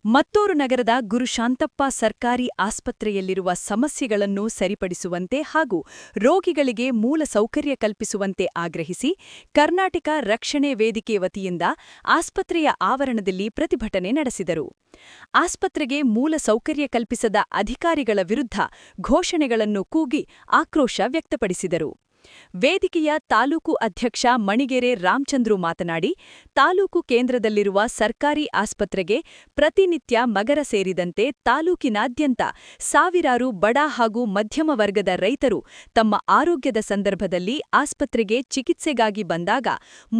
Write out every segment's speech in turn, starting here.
ಮತ್ತೂರು ನಗರದ ಗುರುಶಾಂತಪ್ಪ ಸರ್ಕಾರಿ ಆಸ್ಪತ್ರೆಯಲ್ಲಿರುವ ಸಮಸ್ಯೆಗಳನ್ನು ಸರಿಪಡಿಸುವಂತೆ ಹಾಗೂ ರೋಗಿಗಳಿಗೆ ಮೂಲ ಸೌಕರ್ಯ ಕಲ್ಪಿಸುವಂತೆ ಆಗ್ರಹಿಸಿ ಕರ್ನಾಟಕ ರಕ್ಷಣೆ ವೇದಿಕೆ ವತಿಯಿಂದ ಆಸ್ಪತ್ರೆಯ ಆವರಣದಲ್ಲಿ ಪ್ರತಿಭಟನೆ ನಡೆಸಿದರು. ಆಸ್ಪತ್ರೆಗೆ ಮೂಲ ಸೌಕರ್ಯ ಕಲ್ಪಿಸದ ಅಧಿಕಾರಿಗಳ ವಿರುದ್ಧ ಘೋಷಣೆಗಳನ್ನು ಕೂಗಿ ಆಕ್ರೋಶ ವ್ಯಕ್ತಪಡಿಸಿದರು. ವೇದಿಕೆಯ ತಾಲೂಕು ಅಧ್ಯಕ್ಷ ಮಣಿಗೆರೆ ರಾಮಚಂದ್ರು ಮಾತನಾಡಿ, ತಾಲೂಕು ಕೇಂದ್ರದಲ್ಲಿರುವ ಸರ್ಕಾರಿ ಆಸ್ಪತ್ರೆಗೆ ಪ್ರತಿನಿತ್ಯ ಮಗರ ಸೇರಿದಂತೆ ತಾಲೂಕಿನಾದ್ಯಂತ ಸಾವಿರಾರು ಬಡ ಹಾಗೂ ಮಧ್ಯಮ ವರ್ಗದ ರೈತರು ತಮ್ಮ ಆರೋಗ್ಯದ ಸಂದರ್ಭದಲ್ಲಿ ಆಸ್ಪತ್ರೆಗೆ ಚಿಕಿತ್ಸೆಗಾಗಿ ಬಂದಾಗ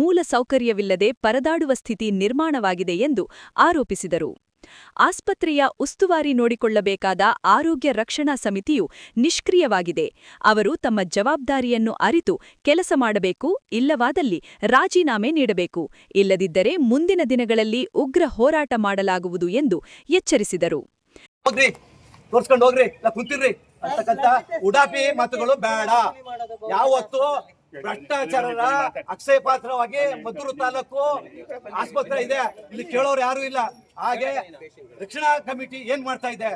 ಮೂಲ ಸೌಕರ್ಯವಿಲ್ಲದೆ ಪರದಾಡುವ ಸ್ಥಿತಿ ನಿರ್ಮಾಣವಾಗಿದೆ ಎಂದು ಆರೋಪಿಸಿದರು. ಆಸ್ಪತ್ರೆಯ ಉಸ್ತುವಾರಿ ನೋಡಿಕೊಳ್ಳಬೇಕಾದ ಆರೋಗ್ಯ ರಕ್ಷಣಾ ಸಮಿತಿಯು ನಿಷ್ಕ್ರಿಯವಾಗಿದೆ. ಅವರು ತಮ್ಮ ಜವಾಬ್ದಾರಿಯನ್ನು ಅರಿತು ಕೆಲಸ ಮಾಡಬೇಕು, ಇಲ್ಲವಾದಲ್ಲಿ ರಾಜೀನಾಮೆ ನೀಡಬೇಕು, ಇಲ್ಲದಿದ್ದರೆ ಮುಂದಿನ ದಿನಗಳಲ್ಲಿ ಉಗ್ರ ಹೋರಾಟ ಮಾಡಲಾಗುವುದು ಎಂದು ಎಚ್ಚರಿಸಿದರು. ತೋರ್ಸ್ಕೊಂಡು ಹೋಗ್ರಿ, ಕುಂತಿರ್ರಿ ಅಂತಕ್ಕಂಥ ಉಡಾಪಿ ಮಾತುಗಳು ಬೇಡ. ಯಾವತ್ತು ಭ್ರಷ್ಟಾಚಾರರ ಅಕ್ಷಯ ಪಾತ್ರವಾಗಿ ಮದ್ದೂರು ತಾಲೂಕು ಆಸ್ಪತ್ರೆ ಇದೆ, ಇಲ್ಲಿ ಕೇಳೋರು ಯಾರು ಇಲ್ಲ. ಹಾಗೆ ರಕ್ಷಣಾ ಕಮಿಟಿ ಏನ್ ಮಾಡ್ತಾ ಇದೆ,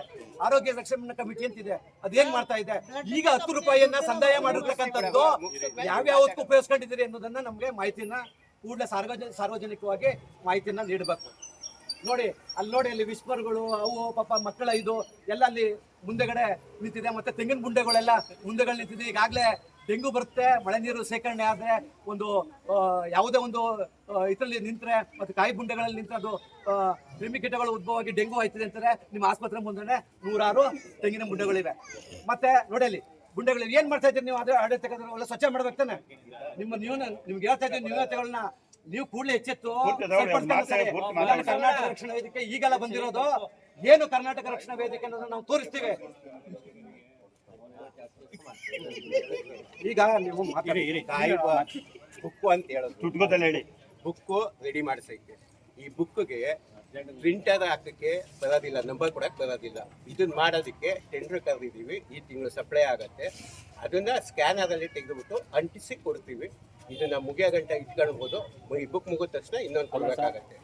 ಆರೋಗ್ಯ ರಕ್ಷಣಾ ಕಮಿಟಿ ಅಂತಿದೆ, ಅದೇನ್ ಮಾಡ್ತಾ ಇದೆ? ಈಗ 10 ರೂಪಾಯಿಯನ್ನ ಸಂದಾಯ ಮಾಡಿರ್ತಕ್ಕಂಥದ್ದು ಯಾವ್ಯಾವಕ್ಕೂ ಉಪಯೋಗಿಸ್ಕೊಂಡಿದ್ದೀರಿ ಅನ್ನೋದನ್ನ ನಮ್ಗೆ ಮಾಹಿತಿನ ಕೂಡಲೇ ಸಾರ್ವಜನಿಕವಾಗಿ ಮಾಹಿತಿಯನ್ನ ನೀಡಬೇಕು. ನೋಡಿ ಅಲ್ಲಿ ವಿಸ್ಪರ್ಗಳು, ಅವು ಪಾಪ ಮಕ್ಕಳ ಇದು ಎಲ್ಲ ಅಲ್ಲಿ ಮುಂದೆಗಡೆ ನಿಂತಿದೆ. ಮತ್ತೆ ತೆಂಗಿನ ಗುಂಡೆಗಳೆಲ್ಲ ಮುಂದೆಗಳು ನಿಂತಿದೆ. ಈಗಾಗಲೇ ಡೆಂಗು ಬರುತ್ತೆ, ಮಳೆ ನೀರು ಸೇಕರಣೆ ಆದ್ರೆ ಒಂದು ಯಾವುದೇ ಒಂದು ಇದರಲ್ಲಿ ನಿಂತ್ರೆ ಮತ್ತೆ ಕಾಯಿ ಗುಂಡೆಗಳಲ್ಲಿ ನಿಂತ್ರೆ ಅದು ಕ್ರಿಮಿಕೀಟಗಳು ಉದ್ಭವವಾಗಿ ಡೆಂಗು ಆಯ್ತದೆ ಅಂತಾರೆ. ನಿಮ್ಮ ಆಸ್ಪತ್ರೆ ಮುಂದೆ 106 ತೆಂಗಿನ ಗುಂಡೆಗಳಿವೆ. ಮತ್ತೆ ನೋಡಿ ಅಲ್ಲಿ ಗುಂಡೆಗಳು ಏನ್ ಮಾಡ್ತಾ ಇದ್ದೀರಿ ನೀವು? ಅದೇ ಆಡಳಿತ ಸ್ವಚ್ಛ ಮಾಡ್ಬೇಕು ತಾನೆ. ನಿಮ್ಗೆ ಹೇಳ್ತಾ ಇದ್ದೀವಿ, ನ್ಯೂನತೆಗಳನ್ನ ನೀವು ಕೂಡಲೇ ಎಚ್ಚೆತ್ತು ಕರ್ನಾಟಕ ರಕ್ಷಣಾ ವೇದಿಕೆ ಈಗೆಲ್ಲ ಬಂದಿರೋದು ಏನು ಕರ್ನಾಟಕ ರಕ್ಷಣಾ ವೇದಿಕೆ ಅನ್ನೋದನ್ನ ನಾವು ತೋರಿಸ್ತೀವಿ. ಈಗ ನೀವು ಬುಕ್ಕು ಅಂತ ಹೇಳೋದು, ಬುಕ್ಕು ರೆಡಿ ಮಾಡಿಸಕ್ಕೆ ಈ ಬುಕ್ಗೆ ಪ್ರಿಂಟರ್ ಹಾಕಕ್ಕೆ ಬರೋದಿಲ್ಲ, ನಂಬರ್ ಕೊಡಕ್ಕೆ ಬರೋದಿಲ್ಲ. ಇದನ್ನ ಮಾಡೋದಕ್ಕೆ ಟೆಂಡರ್ ಕರೆದಿದ್ದೀವಿ, ಈ ತಿಂಗಳು ಸಪ್ಲೈ ಆಗತ್ತೆ. ಅದನ್ನ ಸ್ಕ್ಯಾನರಲ್ಲಿ ತೆಗೆದುಬಿಟ್ಟು ಅಂಟಿಸಿ ಕೊಡ್ತೀವಿ. ಇದನ್ನ ಮುಗಿಯೋ ಗಂಟೆ ಇಟ್ಕೊಳ್ಬೋದು. ಈ ಬುಕ್ ಮುಗಿದ ತಕ್ಷಣ ಇನ್ನೊಂದು ಕೊಡ್ಬೇಕಾಗತ್ತೆ.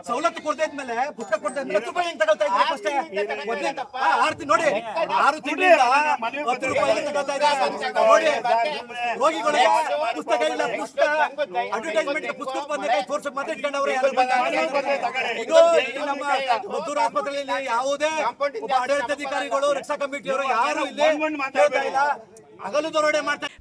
ಸವಲತ್ತು ಕೊಡ್ತಾ ಇದ್ಮೇಲೆ ಪುಸ್ತಕ ಕೊಡ್ತಾ 10 ರೂಪಾಯಿ ಹೆಂಗ್ ತಗೊಳ್ತಾ ಇದ್ದಾರೆ? ನೋಡಿ 6 ತಿಂಗಳಿಂದ 10 ರೂಪಾಯಿ ತಗೊಳ್ತಾ ಇದ್ದಾರೆ. ರೋಗಿಗಳಿಗೆ ಪುಸ್ತಕ ಇಲ್ಲ, ಅಡ್ವರ್ಟೈಸ್ಮೆಂಟ್ ಪುಸ್ತಕ ಬಂದಾಗ ತೋರ್ಸಕ್ ಮಾತ್ರ ಇಟ್ಕೊಂಡವ್ರೆ. ಇದು ನಮ್ಮ ಮದ್ದೂರು ಆಸ್ಪತ್ರೆಯಲ್ಲಿ ಯಾವುದೇ ಆಡಳಿತಾಧಿಕಾರಿಗಳು, ರಕ್ಷಾ ಕಮಿಟಿಯವರು ಯಾರು ಇಲ್ಲಿ ಹೇಳ್ತಾ ಇಲ್ಲ.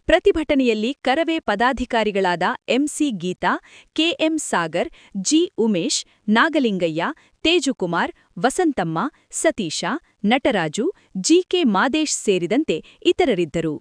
ಪ್ರತಿಭಟನೆಯಲ್ಲಿ ಕರವೇ ಪದಾಧಿಕಾರಿಗಳಾದ MC Geetha, KM Sagar, G Umesh, Nagalingaiah, Tejukumar, Vasanthamma, Satisha, Nataraju, GK Madesh ಸೇರಿದಂತೆ ಇತರರಿದ್ದರು.